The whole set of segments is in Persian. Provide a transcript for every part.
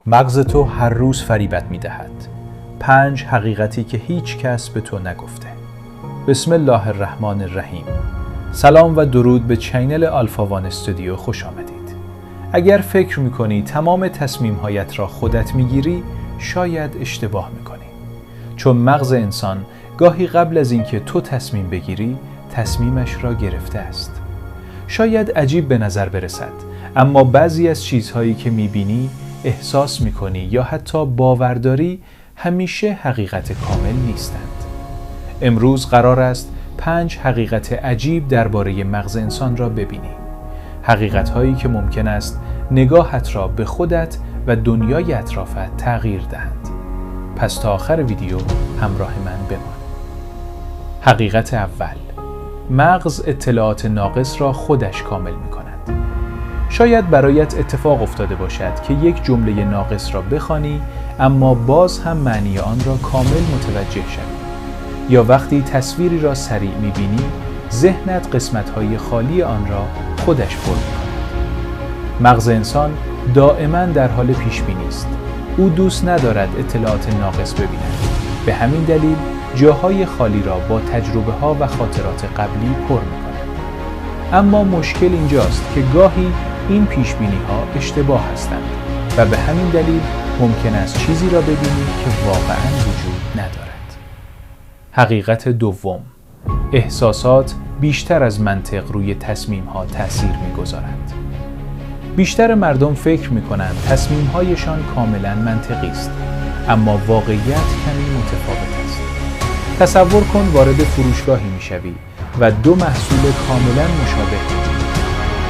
مغز تو هر روز فریبت می‌دهد. 5 حقیقتی که هیچ کس به تو نگفته. بسم الله الرحمن الرحیم. سلام و درود به چینل آلفا وان استودیو خوش آمدید. اگر فکر می‌کنی تمام تصمیم‌هایت را خودت می‌گیری، شاید اشتباه می‌کنی. چون مغز انسان گاهی قبل از اینکه تو تصمیم بگیری، تصمیمش را گرفته است. شاید عجیب به نظر برسد، اما بعضی از چیزهایی که می‌بینی، احساس می‌کنی یا حتی باورداری همیشه حقیقت کامل نیستند. امروز قرار است 5 حقیقت عجیب درباره مغز انسان را ببینی. حقیقت‌هایی که ممکن است نگاهت را به خودت و دنیای اطرافت تغییر دهند. پس تا آخر ویدیو همراه من بمان. حقیقت اول: مغز اطلاعات ناقص را خودش کامل می‌کند. شاید برایت اتفاق افتاده باشد که یک جمله ناقص را بخوانی اما باز هم معنی آن را کامل متوجه شوی. یا وقتی تصویری را سریع می‌بینی، ذهنت قسمت‌های خالی آن را خودش پر می‌کند. مغز انسان دائما در حال پیش‌بینی است. او دوست ندارد اطلاعات ناقص ببیند. به همین دلیل جاهای خالی را با تجربه‌ها و خاطرات قبلی پر می‌کند. اما مشکل اینجاست که گاهی این پیش‌بینی‌ها اشتباه هستند و به همین دلیل ممکن است چیزی را ببینی که واقعاً وجود ندارد. حقیقت دوم: احساسات بیشتر از منطق روی تصمیم‌ها تأثیر می‌گذارند. بیشتر مردم فکر می‌کنند تصمیم‌هایشان کاملاً منطقی است، اما واقعیت کمی متفاوت است. تصور کن وارد فروشگاهی می‌شوی و 2 محصول کاملاً مشابه می‌بینی.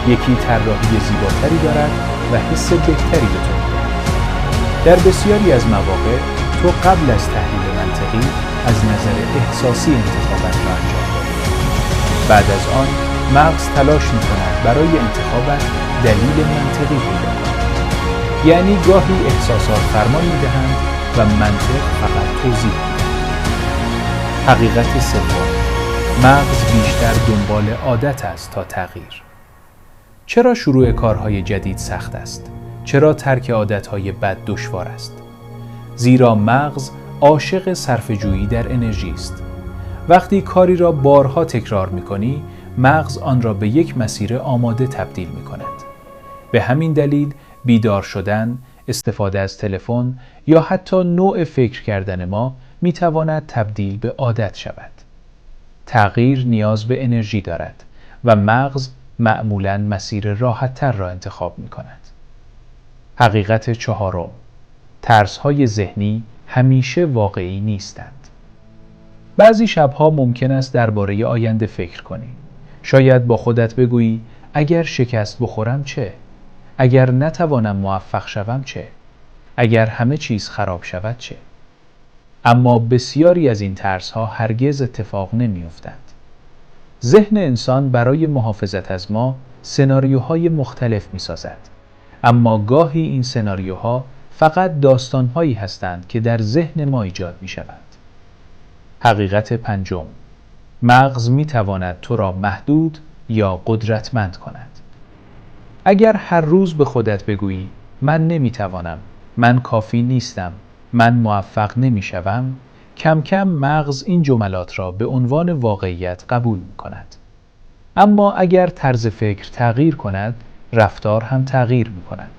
یکی طراحی زیباتری دارد و حس بهتری به تو می‌دهد. در بسیاری از مواقع تو قبل از تحلیل منطقی از نظر احساسی انتخابت را انجام دادی. بعد از آن مغز تلاش می‌کند برای انتخابت دلیل منطقی پیدا کند. یعنی گاهی احساسات فرمان می‌دهند و منطق فقط توضیح می‌دهد. حقیقت سوم: مغز بیشتر دنبال عادت است تا تغییر. چرا شروع کارهای جدید سخت است؟ چرا ترک عادتهای بد دشوار است؟ زیرا مغز عاشق صرفه‌جویی در انرژی است. وقتی کاری را بارها تکرار می‌کنی، مغز آن را به یک مسیر آماده تبدیل می‌کند. به همین دلیل بیدار شدن، استفاده از تلفن یا حتی نوع فکر کردن ما می‌تواند تبدیل به عادت شود. تغییر نیاز به انرژی دارد و مغز معمولاً مسیر راحت‌تر را انتخاب می‌کند. حقیقت چهارم: ترس‌های ذهنی همیشه واقعی نیستند. بعضی شب‌ها ممکن است درباره آینده فکر کنی. شاید با خودت بگویی اگر شکست بخورم چه؟ اگر نتوانم موفق شوم چه؟ اگر همه چیز خراب شود چه؟ اما بسیاری از این ترس‌ها هرگز اتفاق نمی‌افتند. ذهن انسان برای محافظت از ما سناریوهای مختلف می‌سازد، اما گاهی این سناریوها فقط داستان‌هایی هستند که در ذهن ما ایجاد می‌شوند. حقیقت پنجم: مغز می‌تواند تو را محدود یا قدرتمند کند. اگر هر روز به خودت بگویی من نمی‌توانم، من کافی نیستم، من موفق نمی‌شوم، کم کم مغز این جملات را به عنوان واقعیت قبول می‌کند. اما اگر طرز فکر تغییر کند، رفتار هم تغییر می‌کند.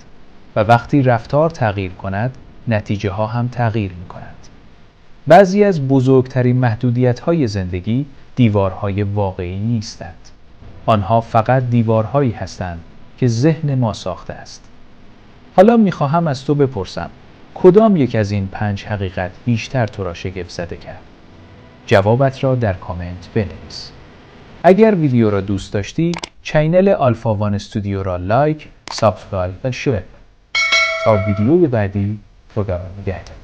و وقتی رفتار تغییر کند، نتیجه‌ها هم تغییر می‌کنند. بعضی از بزرگترین محدودیت‌های زندگی دیوارهای واقعی نیستند. آنها فقط دیوارهایی هستند که ذهن ما ساخته است. حالا می‌خواهم از تو بپرسم کدام یک از این 5 حقیقت بیشتر تو را شگفت زده کرد؟ جوابت را در کامنت بنویس. اگر ویدیو را دوست داشتی، چینل آلفا وان استودیو را لایک، سابسکرایب و شیر. تا ویدیوی بعدی، خدا نگهدار.